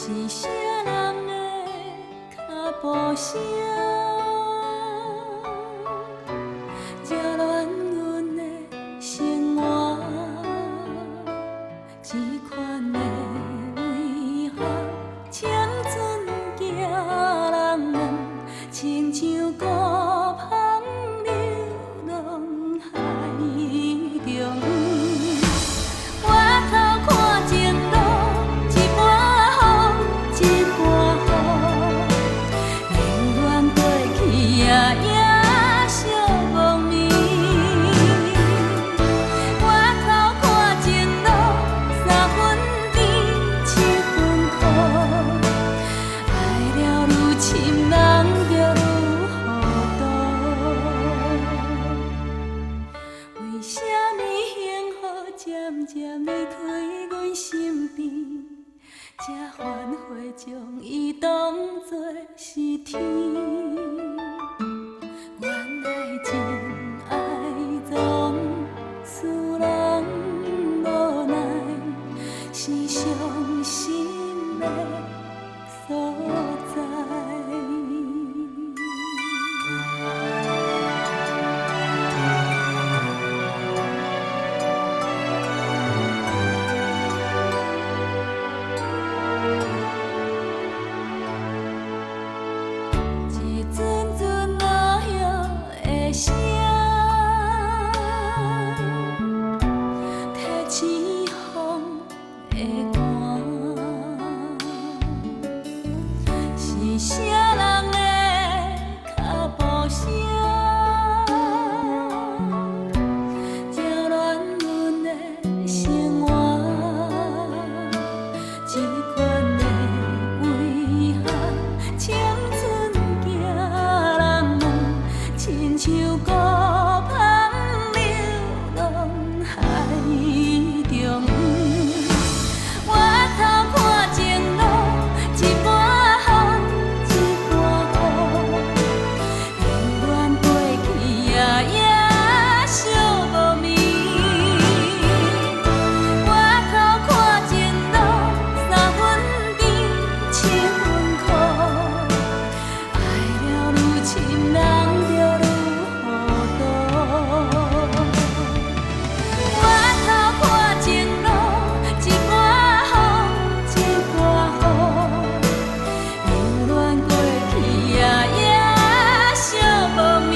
是啥人的脚步声，扰乱阮的生活？这款的遗憾，青春行人远，亲像孤帆流浪海中。回头看前路，一半雨，一半雨，宁愿过去夜夜寂寞眠。回头看前路，三分甜，七分苦，爱了愈深，人就愈糊涂。为什么幸福渐渐离开阮身边，才反悔将伊当作是天？原来真爱总使人无奈，是伤心的所在。一阵阵落叶的声，提起风的寒，是啥人的脚步声，扰乱阮的生活？这款的遗憾，青春行人远，亲像孤帆流浪海中。回头看前路，一半雨，一半雨，宁愿过去夜夜寂寞眠。回头看前路，三分甜，七分苦，爱了愈深，人就愈糊涂。回头看前路，一半雨，一半雨，宁愿过去夜夜寂寞眠。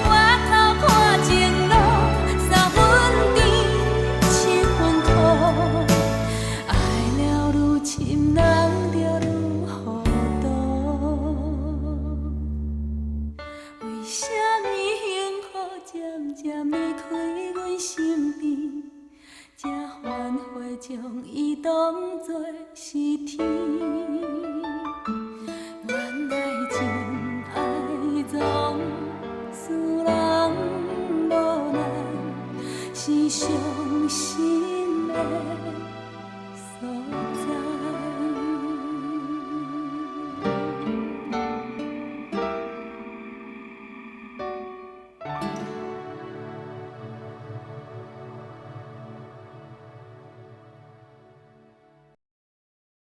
回头看前路，三分甜，七分苦，爱了愈深，人就愈糊涂。为什么幸福渐渐离开阮身边，才反悔将伊当作是天？原来真爱总使人无奈，是伤心的